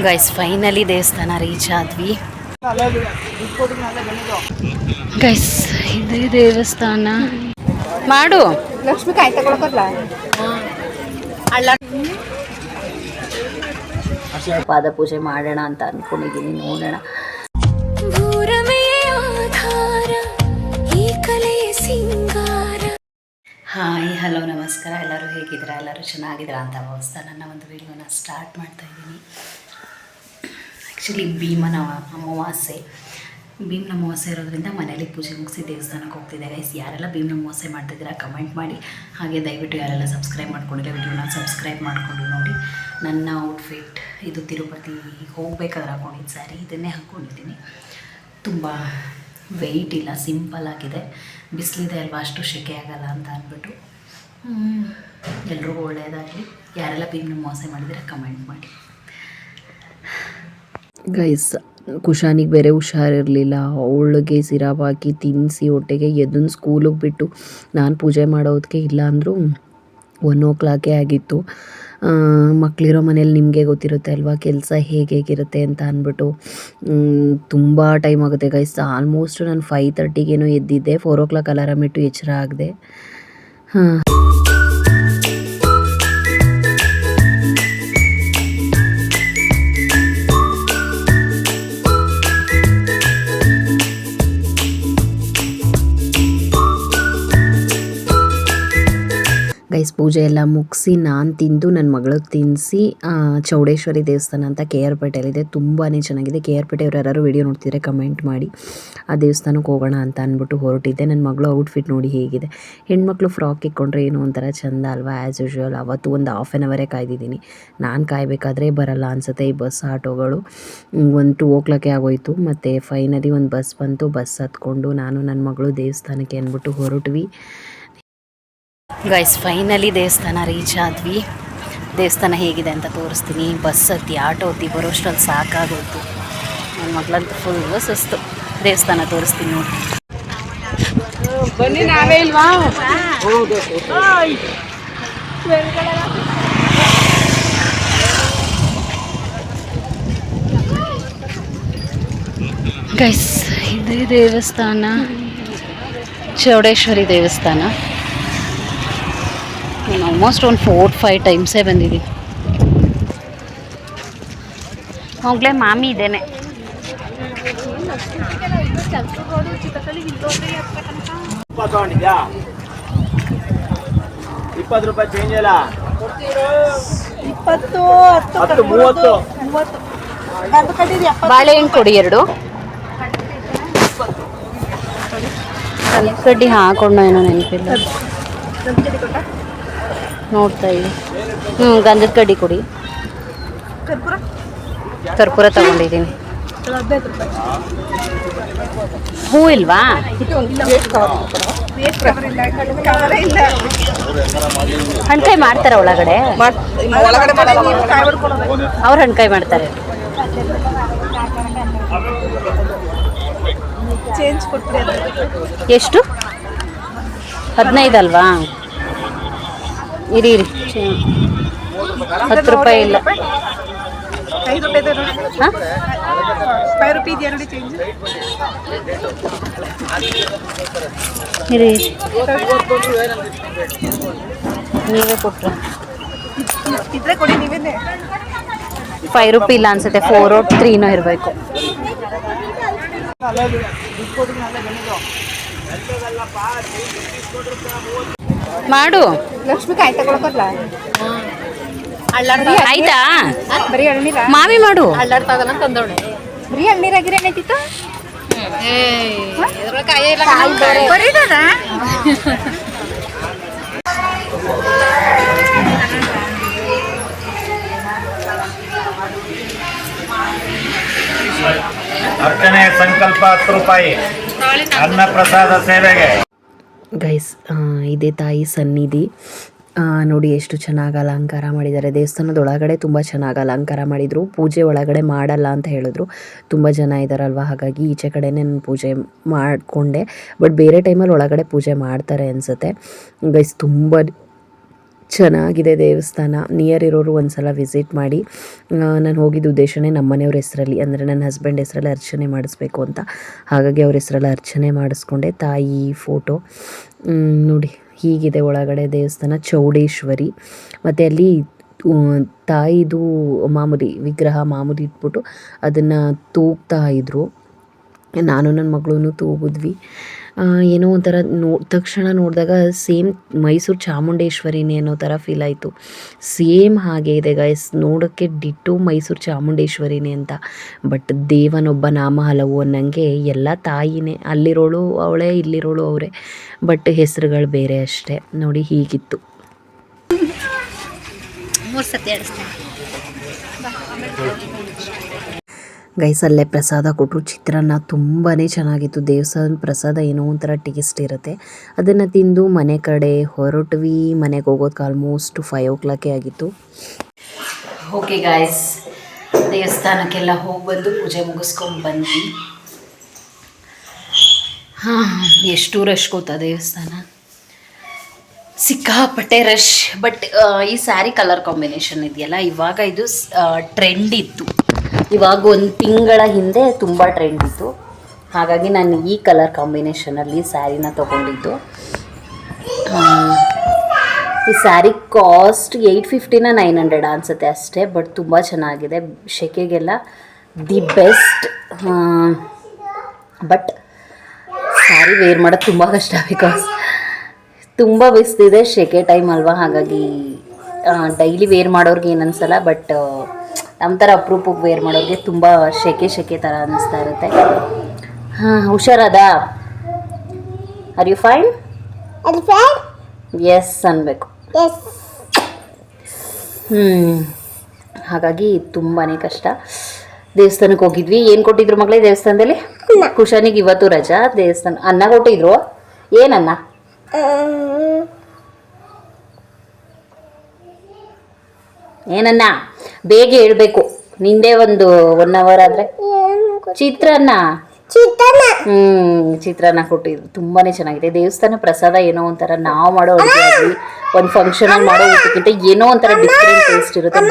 Guys finally ದೇವಸ್ಥಾನ reach ಆದ್ವಿ. Guys ಇದೇ ದೇವಸ್ಥಾನ. ಮಾಡು ಲಕ್ಷ್ಮಿ ಕಾಯಿ ತಗೊಳ್ಕಲ್ಲ. ಪಾದ ಪೂಜೆ ಮಾಡೋಣ ಅಂತ ಅನ್ಕೊಂಡಿದ್ದೀನಿ, ನೋಡೋಣ. ಹಾಯ್ ಹಲೋ ನಮಸ್ಕಾರ. ಎಲ್ಲರೂ ಹೇಗಿದ್ದೀರಾ? ಎಲ್ಲರೂ ಚೆನ್ನಾಗಿದ್ದೀರಾ ಅಂತ ಭಾವಿಸ್ತಾ ನನ್ನ ಒಂದು ವಿಡಿಯೋನ ಸ್ಟಾರ್ಟ್ ಮಾಡ್ತಾ ಇದ್ದೀನಿ. ಆ್ಯಕ್ಚುಲಿ ಭೀಮನ ಅಮಾವಾಸ್ಯೆ ಇರೋದ್ರಿಂದ ಮನೇಲಿ ಪೂಜೆ ಮುಗಿಸಿ ದೇವಸ್ಥಾನಕ್ಕೆ ಹೋಗ್ತಿದ್ದೆ. ಗೈಸ್ ಯಾರೆಲ್ಲ ಭೀಮನ ಅಮಾವಾಸ್ಯೆ ಮಾಡ್ತಿದ್ದೀರಾ ಕಮೆಂಟ್ ಮಾಡಿ. ಹಾಗೆ ದಯವಿಟ್ಟು ಯಾರೆಲ್ಲ ಸಬ್ಸ್ಕ್ರೈಬ್ ಮಾಡ್ಕೊಂಡಿಲ್ಲ ವಿಡಿಯೋನ ಸಬ್ಸ್ಕ್ರೈಬ್ ಮಾಡಿಕೊಂಡು ನೋಡಿ. ನನ್ನ ಔಟ್ಫಿಟ್ ಇದು ತಿರುಪತಿ ಹೋಗ್ಬೇಕಾದ್ರೆ ಹಾಕೊಂಡಿದ್ದು ಸ್ಯಾರಿ, ಇದನ್ನೇ ಹಾಕ್ಕೊಂಡಿದ್ದೀನಿ. ತುಂಬ ವೆಯ್ಟ್ ಇಲ್ಲ, ಸಿಂಪಲ್ ಆಗಿದೆ. ಬಿಸಿಲಿದೆ ಅಲ್ವಾ, ಅಷ್ಟು ಸೆಕೆ ಆಗಲ್ಲ ಅಂತ ಅಂದ್ಬಿಟ್ಟು ಎಲ್ರಿಗೂ ಒಳ್ಳೆಯದಾಗಲಿ. ಯಾರೆಲ್ಲ ಭೀಮನ ಅಮಾವಾಸ್ಯೆ ಮಾಡಿದರೆ ಕಮೆಂಟ್ ಮಾಡಿ. ಗೈಸ್ ಕುಶಾನಿಗೆ ಬೇರೆ ಹುಷಾರಿರಲಿಲ್ಲ. ಅವಳಿಗೆ ಸಿರಪ್ ಹಾಕಿ ತಿನ್ನಿಸಿ ಹೊಟ್ಟೆಗೆ ಎದ್ದನ್ನು ಸ್ಕೂಲಿಗೆ ಬಿಟ್ಟು ನಾನು ಪೂಜೆ ಮಾಡೋದಕ್ಕೆ ಇಲ್ಲ ಅಂದರೂ 1 o'clock ಆಗಿತ್ತು. ಮಕ್ಕಳಿರೋ ಮನೇಲಿ ನಿಮಗೆ ಗೊತ್ತಿರುತ್ತೆ ಅಲ್ವಾ ಕೆಲಸ ಹೇಗಿರುತ್ತೆ ಅಂತ ಅಂದ್ಬಿಟ್ಟು ತುಂಬ ಟೈಮ್ ಆಗುತ್ತೆ ಗೈಸ್. ಆಲ್ಮೋಸ್ಟ್ ನಾನು 5:30ಗೇನೋ ಎದ್ದಿದ್ದೆ. 4 o'clock ಅಲಾರಾಮ್ ಇಟ್ಟು ಎಚ್ಚರ ಆಗಿದೆ. ಗೈಸ್ ಪೂಜೆ ಎಲ್ಲ ಮುಗಿಸಿ ನಾನು ತಿಂದು ನನ್ನ ಮಗಳಿಗೆ ತಿನ್ನಿಸಿ ಚೌಡೇಶ್ವರಿ ದೇವಸ್ಥಾನ ಅಂತ KR ಪೇಟೆಯಲ್ಲಿದೆ. ತುಂಬಾ ಚೆನ್ನಾಗಿದೆ. KR ಪೇಟೆಯವರು ಯಾರು ವಿಡಿಯೋ ನೋಡ್ತಿದ್ರೆ ಕಮೆಂಟ್ ಮಾಡಿ. ಆ ದೇವಸ್ಥಾನಕ್ಕೆ ಹೋಗೋಣ ಅಂತ ಅಂದ್ಬಿಟ್ಟು ಹೊರಟಿದ್ದೆ. ನನ್ನ ಮಗಳು ಔಟ್ಫಿಟ್ ನೋಡಿ ಹೇಗಿದೆ. ಹೆಣ್ಮಕ್ಳು ಫ್ರಾಕ್ ಇಕ್ಕೊಂಡ್ರೆ ಏನೋ ಒಂಥರ ಚೆಂದ ಅಲ್ವಾ. ಆ್ಯಸ್ ಯೂಶ್ವಲ್ ಅವತ್ತು ಒಂದು 1/2 hour ಕಾಯ್ದಿದ್ದೀನಿ. ನಾನು ಕಾಯಬೇಕಾದ್ರೆ ಬರಲ್ಲ ಅನಿಸುತ್ತೆ ಈ ಬಸ್ ಆಟೋಗಳು. 2 o'clock ಆಗೋಯಿತು. ಮತ್ತು ಫೈನಲಿ ಒಂದು ಬಸ್ ಬಂತು. ಬಸ್ ಹತ್ಕೊಂಡು ನಾನು ನನ್ನ ಮಗಳು ದೇವಸ್ಥಾನಕ್ಕೆ ಅಂದ್ಬಿಟ್ಟು ಹೊರಟ್ವಿ. ಗೈಸ್ ಫೈನಲಿ ದೇವಸ್ಥಾನ ರೀಚ್ ಆದ್ವಿ. ದೇವಸ್ಥಾನ ಹೇಗಿದೆ ಅಂತ ತೋರಿಸ್ತೀನಿ. ಬಸ್ ಹತ್ತಿ ಆಟೋ ಹತ್ತಿ ಬರೋಷ್ಟರಲ್ಲಿ ಸಾಕಾಗೋಯ್ತು. ನನ್ನ ಮಗಳಂತೂ ಫುಲ್ ಸುಸ್ತು. ದೇವಸ್ಥಾನ ತೋರಿಸ್ತೀನಿ ನೋಡಿ. ಬನ್ನಿ, ನಾವೇ ಇಲ್ವಾ? ಗೈಸ್ ಇದೇ ದೇವಸ್ಥಾನ, ಚೌಡೇಶ್ವರಿ ದೇವಸ್ಥಾನ. ನಾನು ಆಲ್ಮೋಸ್ಟ್ ಒಂದು 4-5 ಟೈಮ್ಸೇ ಬಂದಿದ್ದೀನಿ. ಹೋಗ್ಲೇ ಮಾಮಿ ಇದ್ದೇನೆ. ₹20 ಚೇಂಜ್ ಇಲ್ಲ. 20, 10, 30. ಬಾಳೆಹಣ್ಣು ಕೊಡಿ 2. ಕಲ್ಕಡ್ಡಿ ಹಾಕೊಂಡು ಏನೋ ನೆನಪಿಲ್ಲ, ನೋಡ್ತಾ ಇದ್ದೀವಿ. ಗಂಧದ ಕಡ್ಡಿ ಕೊಡಿ. ಕರ್ಪೂರ ತಗೊಂಡಿದ್ದೀನಿ. ಹೂ ಇಲ್ವಾ? ಹಣ್ಕಾಯಿ ಮಾಡ್ತಾರ ಒಳಗಡೆ? ಅವ್ರು ಹಣ್ಕಾಯಿ ಮಾಡ್ತಾರೆ. ಎಷ್ಟು? 15 ಅಲ್ವಾ? ಇರಿ ₹10 ಇಲ್ಲ. ಇರಿ ನೀವೇ ಕೊಟ್ರ ₹5 ಇಲ್ಲ ಅನ್ಸುತ್ತೆ. 4 or 3 ಇರಬೇಕು. ಮಾಡು ಲಕ್ಷ್ಮಿ ಕಾಯಿ ತಗೊಳ್ಕಲ್ಲ. ಆಯ್ತಾ? ಬರೀ ಎಳ್ನೀರ ಮಾವಿ ಮಾಡು. ಅಳ್ಳಾಡ್ತದಲ್ಲ ತಂದೋಣೆ. ಬರೀ ಎಳ್ನೀರಾಗಿರ ಏನೈತಿತ್ತು? ಬರೀದದ ಅರ್ಚನೆ ಸಂಕಲ್ಪ ₹10 ಅನ್ನ ಪ್ರಸಾದ ಸೇವೆಗೆ. ಗೈಸ್ ಇದೇ ತಾಯಿ ಸನ್ನಿಧಿ. ನೋಡಿ ಎಷ್ಟು ಚೆನ್ನಾಗಿ ಅಲಂಕಾರ ಮಾಡಿದ್ದಾರೆ. ದೇವಸ್ಥಾನದ ಒಳಗಡೆ ತುಂಬ ಚೆನ್ನಾಗಿ ಅಲಂಕಾರ ಮಾಡಿದರು. ಪೂಜೆ ಒಳಗಡೆ ಮಾಡಲ್ಲ ಅಂತ ಹೇಳಿದ್ರು. ತುಂಬ ಜನ ಇದ್ದಾರಲ್ವ, ಹಾಗಾಗಿ ಈಚೆ ಕಡೆನೇ ನಾನು ಪೂಜೆ ಮಾಡಿಕೊಂಡೆ. ಬಟ್ ಬೇರೆ ಟೈಮಲ್ಲಿ ಒಳಗಡೆ ಪೂಜೆ ಮಾಡ್ತಾರೆ ಅನಿಸುತ್ತೆ. ಗೈಸ್ ತುಂಬ ಚೆನ್ನಾಗಿದೆ ದೇವಸ್ಥಾನ. ನಿಯರ್ ಇರೋರು ಒಂದು ಸಲ ವಿಸಿಟ್ ಮಾಡಿ. ನಾನು ಹೋಗಿದ್ದ ಉದ್ದೇಶನೇ ನಮ್ಮ ಮನೆಯವ್ರ ಹೆಸರಲ್ಲಿ, ಅಂದರೆ ನನ್ನ ಹಸ್ಬೆಂಡ್ ಹೆಸರಲ್ಲಿ ಅರ್ಚನೆ ಮಾಡಿಸ್ಬೇಕು ಅಂತ. ಹಾಗಾಗಿ ಅವ್ರ ಹೆಸರಲ್ಲಿ ಅರ್ಚನೆ ಮಾಡಿಸ್ಕೊಂಡೆ. ತಾಯಿ ಫೋಟೋ ನೋಡಿ ಹೀಗಿದೆ ಒಳಗಡೆ ದೇವಸ್ಥಾನ. ಚೌಡೇಶ್ವರಿ ಮತ್ತು ಅಲ್ಲಿ ತಾಯಿದು ಮಾಮೂಲಿ ವಿಗ್ರಹ ಮಾಮೂಲಿ ಇಟ್ಬಿಟ್ಟು ಅದನ್ನು ತೂಗ್ತಾ ಇದ್ದರು. ನಾನು ನನ್ನ ಮಗಳೂ ತೂಗಿದ್ವಿ. ಏನೋ ಒಂಥರ ತಕ್ಷಣ ನೋಡಿದಾಗ ಸೇಮ್ ಮೈಸೂರು ಚಾಮುಂಡೇಶ್ವರಿನೇ ಅನ್ನೋ ಥರ ಫೀಲ್ ಆಯಿತು. ಸೇಮ್ ಹಾಗೆ ಇದೆ ಗೈಸ್, ನೋಡೋಕ್ಕೆ ಡಿಟ್ಟೋ ಮೈಸೂರು ಚಾಮುಂಡೇಶ್ವರಿನೇ ಅಂತ. ಬಟ್ ದೇವನೊಬ್ಬ ನಾಮ ಹಲವು ಅನ್ನಂಗೆ ಎಲ್ಲ ತಾಯಿನೇ, ಅಲ್ಲಿರೋಳು ಅವಳೇ, ಇಲ್ಲಿರೋಳು ಅವರೇ, ಬಟ್ ಹೆಸರುಗಳು ಬೇರೆ ಅಷ್ಟೇ. ನೋಡಿ ಹೀಗಿತ್ತು. 3 ಸತಿ ಆಡಿಸ್ತೀನಿ. ಗೈಸ್ ಅಲ್ಲೇ ಪ್ರಸಾದ ಕೊಟ್ಟರು. ಚಿತ್ರಾನ್ನ ತುಂಬಾ ಚೆನ್ನಾಗಿತ್ತು. ದೇವಸ್ಥಾನದ ಪ್ರಸಾದ ಏನೋ ಒಂಥರ ಟೇಸ್ಟ್ ಇರುತ್ತೆ. ಅದನ್ನು ತಿಂದು ಮನೆ ಕಡೆ ಹೊರಟ್ವಿ. ಮನೆಗೆ ಹೋಗೋದಕ್ಕೆ ಆಲ್ಮೋಸ್ಟ್ 5 o'clock ಆಗಿತ್ತು. ಓಕೆ ಗಾಯ್ಸ್, ದೇವಸ್ಥಾನಕ್ಕೆಲ್ಲ ಹೋಗಿ ಬಂದು ಪೂಜೆ ಮುಗಿಸ್ಕೊಂಡು ಬಂದ್ವಿ. ಎಷ್ಟು ರಶ್ ಗೊತ್ತಾ ದೇವಸ್ಥಾನ, ಸಿಕ್ಕಾಪಟ್ಟೆ ರಶ್. ಬಟ್ ಈ ಸ್ಯಾರಿ ಕಲರ್ ಕಾಂಬಿನೇಷನ್ ಇದೆಯಲ್ಲ, ಇವಾಗ ಇದು ಟ್ರೆಂಡ್ ಇತ್ತು. ಇವಾಗ 1 ತಿಂಗಳ ಹಿಂದೆ ತುಂಬ ಟ್ರೆಂಡ್ ಇತ್ತು. ಹಾಗಾಗಿ ನಾನು ಈ ಕಲರ್ ಕಾಂಬಿನೇಷನಲ್ಲಿ ಸ್ಯಾರಿನ ತೊಗೊಂಡಿದ್ದು. ಈ ಸ್ಯಾರಿ ಕಾಸ್ಟ್ 850 900 ಅನಿಸುತ್ತೆ ಅಷ್ಟೇ. ಬಟ್ ತುಂಬ ಚೆನ್ನಾಗಿದೆ, ಸೆಕೆಗೆಲ್ಲ the best. But sari wear ಮಾಡೋದು ತುಂಬ ಕಷ್ಟ, ಬಿಕಾಸ್ ತುಂಬ ಬಿಸಿಲಿದೆ, ಸೆಕೆ ಟೈಮ್ ಅಲ್ವಾ. ಹಾಗಾಗಿ ಡೈಲಿ ವೇರ್ ಮಾಡೋರ್ಗೆ ಏನು ಅನಿಸಲ್ಲ, ಬಟ್ ನಮ್ಮ ಥರ ಅಪ್ರೂಪಕ್ಕೆ ವೇರ್ ಮಾಡೋರಿಗೆ ತುಂಬ ಸೆಕೆ ಥರ ಅನ್ನಿಸ್ತಾ ಇರುತ್ತೆ. ಹುಷಾರದ? Are you fine? ಎಸ್ ಅನ್ಬೇಕು. ಹಾಗಾಗಿ ತುಂಬಾ ಕಷ್ಟ. ದೇವಸ್ಥಾನಕ್ಕೆ ಹೋಗಿದ್ವಿ. ಏನು ಕೊಟ್ಟಿದ್ರು ಮಗಳೇ ದೇವಸ್ಥಾನದಲ್ಲಿ? ಕುಶನಿಗೆ ಇವತ್ತು ರಜಾ. ದೇವಸ್ಥಾನ ಅನ್ನ ಕೊಟ್ಟಿದ್ರು. ಏನನ್ನ? ಏನನ್ನ ಬೇಗ ಹೇಳ್ಬೇಕು. ನಿಂದೆ ಒಂದು 1 hour ಆದರೆ ಚಿತ್ರಾನ್ನ ಚಿತ್ರಾನ್ನ ಕೊಟ್ಟಿದ್ರು. ತುಂಬಾ ಚೆನ್ನಾಗಿದೆ. ದೇವಸ್ಥಾನ ಪ್ರಸಾದ ಏನೋ ಒಂಥರ ನಾವು ಮಾಡೋ ಅಡುಗೆ ಆಗಲಿ ಒಂದು ಫಂಕ್ಷನಲ್ಲಿ ಮಾಡೋ ಊಟಕ್ಕಿಂತ ಏನೋ ಒಂಥರ ಡಿಫ್ರೆಂಟ್ ಟೇಸ್ಟ್ ಇರುತ್ತೆ.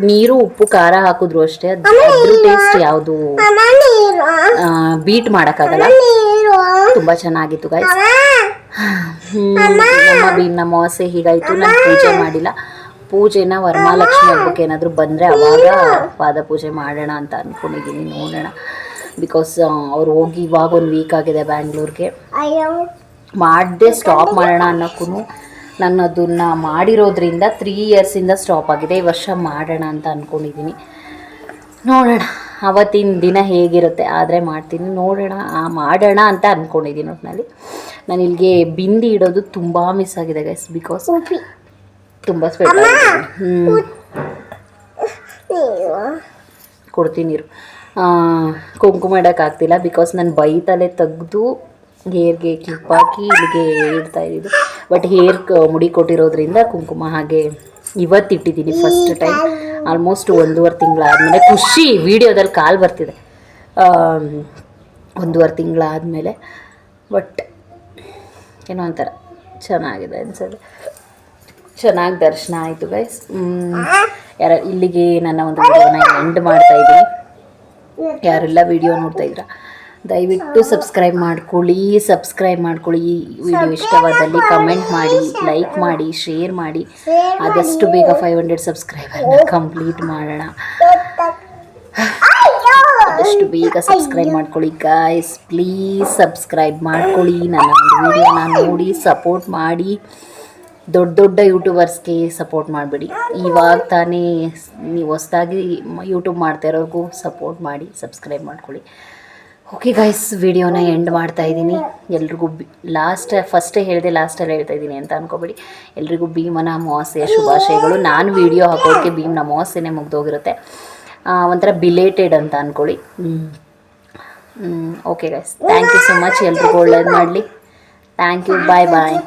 ನೀರು ಉಪ್ಪು ಖಾರ ಹಾಕಿದ್ರು ಅಷ್ಟೇ, ಅದ್ರ ಟೇಸ್ಟ್ ಯಾವುದು ಬೀಟ್ ಮಾಡೋಕ್ಕಾಗಲ್ಲ. ತುಂಬ ಚೆನ್ನಾಗಿತ್ತು ಗಾಯ್ಸ್. ನಮ್ಮ ಅಮಾವಾಸ್ಯೆ ಹೀಗಾಯಿತು. ನಾನು ಪೂಜೆ ಮಾಡಿಲ್ಲ. ಪೂಜೆನ ವರಮಹಾಲಕ್ಷ್ಮಿ ಹಬ್ಬಕ್ಕೆ ಏನಾದರೂ ಬಂದರೆ ಅವಾಗ ಪಾದ ಪೂಜೆ ಮಾಡೋಣ ಅಂತ ಅಂದ್ಕೊಂಡಿದ್ದೀನಿ. ನೋಡೋಣ, ಬಿಕಾಸ್ ಅವ್ರು ಹೋಗಿ ಇವಾಗ 1 week ಆಗಿದೆ ಬ್ಯಾಂಗ್ಳೂರ್ಗೆ. ಮಾಡದೆ ಸ್ಟಾಪ್ ಮಾಡೋಣ ಅನ್ನೋಕ್ಕೂ ನಾನು ಅದನ್ನು ಮಾಡಿರೋದ್ರಿಂದ 3 yearsಯಿಂದ ಸ್ಟಾಪ್ ಆಗಿದೆ. ಈ ವರ್ಷ ಮಾಡೋಣ ಅಂತ ಅಂದ್ಕೊಂಡಿದ್ದೀನಿ. ನೋಡೋಣ ಅವತ್ತಿನ ದಿನ ಹೇಗಿರುತ್ತೆ, ಆದರೆ ಮಾಡ್ತೀನಿ. ನೋಡೋಣ, ಮಾಡೋಣ ಅಂತ ಅಂದ್ಕೊಂಡಿದ್ದೀನಿ. ಒಟ್ಟಿನಲ್ಲಿ ನಾನು ಇಲ್ಲಿಗೆ ಬಿಂದಿ ಇಡೋದು ತುಂಬ ಮಿಸ್ ಆಗಿದೆ ಗೈಸ್, ಬಿಕಾಸ್ ತುಂಬ ಸ್ವೆಟ್ ಕೊಡ್ತೀನಿ ನೀರು. ಕುಂಕುಮ ಇಡೋಕ್ಕಾಗ್ತಿಲ್ಲ, ಬಿಕಾಸ್ ನಾನು ಬೈತಲೆ ತೆಗೆದು ಹೇರ್ಗೆ ಕ್ಲಿಪ್ ಹಾಕಿ ಇಲ್ಲಿಗೆ ಇಡ್ತಾ ಇದ್ದಿದ್ದು. ಬಟ್ ಹೇರ್ ಮುಡಿ ಕೊಟ್ಟಿರೋದ್ರಿಂದ ಕುಂಕುಮ ಹಾಗೆ ಇವತ್ತಿಟ್ಟಿದ್ದೀನಿ ಫಸ್ಟ್ ಟೈಮ್. ಆಲ್ಮೋಸ್ಟ್ 1.5 ತಿಂಗಳಾದಮೇಲೆ ಖುಷಿ ವಿಡಿಯೋದಲ್ಲಿ ಕಾಲು ಬರ್ತಿದೆ. 1.5 ತಿಂಗಳಾದಮೇಲೆ. ಬಟ್ ಏನೋ ಒಂಥರ ಚೆನ್ನಾಗಿದೆ ಅನ್ಸೋದು. ಚೆನ್ನಾಗಿ ದರ್ಶನ ಆಯಿತು ಗೈಸ್. ಇಲ್ಲಿಗೆ ನನ್ನ ಒಂದು ವಿಡಿಯೋನ ಎಂಡ್ ಮಾಡ್ತಾಯಿದ್ದೀನಿ. ಯಾರೆಲ್ಲ ವಿಡಿಯೋ ನೋಡ್ತಾ ಇದ್ದೀರಾ ದಯವಿಟ್ಟು ಸಬ್ಸ್ಕ್ರೈಬ್ ಮಾಡ್ಕೊಳ್ಳಿ. ಈ ವಿಡಿಯೋ ಇಷ್ಟವಾದಲ್ಲಿ ಕಮೆಂಟ್ ಮಾಡಿ, ಲೈಕ್ ಮಾಡಿ, ಶೇರ್ ಮಾಡಿ. ಆದಷ್ಟು ಬೇಗ 500 ಸಬ್ಸ್ಕ್ರೈಬರ್ನ ಕಂಪ್ಲೀಟ್ ಮಾಡೋಣ. ಆದಷ್ಟು ಬೇಗ ಸಬ್ಸ್ಕ್ರೈಬ್ ಮಾಡ್ಕೊಳ್ಳಿ ಗಾಯ್ಸ್, ಪ್ಲೀಸ್ ಸಬ್ಸ್ಕ್ರೈಬ್ ಮಾಡ್ಕೊಳ್ಳಿ. ನನ್ನ ಒಂದು ವಿಡಿಯೋನ ನೋಡಿ ಸಪೋರ್ಟ್ ಮಾಡಿ. ದೊಡ್ಡ ಯೂಟ್ಯೂಬರ್ಸ್ಗೆ ಸಪೋರ್ಟ್ ಮಾಡಿಬಿಡಿ. ಇವಾಗ ತಾನೇ ನೀವು ಹೊಸದಾಗಿ ಯೂಟ್ಯೂಬ್ ಮಾಡ್ತಾ ಇರೋರ್ಗೂ ಸಪೋರ್ಟ್ ಮಾಡಿ, ಸಬ್ಸ್ಕ್ರೈಬ್ ಮಾಡ್ಕೊಳ್ಳಿ. ಓಕೆ ಗೈಸ್, ವಿಡಿಯೋನ ಎಂಡ್ ಮಾಡ್ತಾಯಿದ್ದೀನಿ. ಎಲ್ರಿಗೂ ಫಸ್ಟೇ ಹೇಳಿದೆ, ಲಾಸ್ಟಲ್ಲಿ ಹೇಳ್ತಾಯಿದ್ದೀನಿ ಅಂತ ಅಂದ್ಕೊಬೇಡಿ. ಎಲ್ರಿಗೂ ಭೀಮನ ಅಮಾವಾಸ್ಯೆಯ ಶುಭಾಶಯಗಳು. ನಾನು ವಿಡಿಯೋ ಹಾಕೋಕ್ಕೆ ಭೀಮನ ಅಮಾವಾಸ್ಯೆನೇ ಮುಗ್ದೋಗಿರುತ್ತೆ. ಒಂಥರ ಬಿಲೇಟೆಡ್ ಅಂತ ಅಂದ್ಕೊಳ್ಳಿ. Okay guys, thank you so much. ಎಲ್ರಿಗೂ ಒಳ್ಳೇದು ಮಾಡಲಿ. Thank you, bye bye.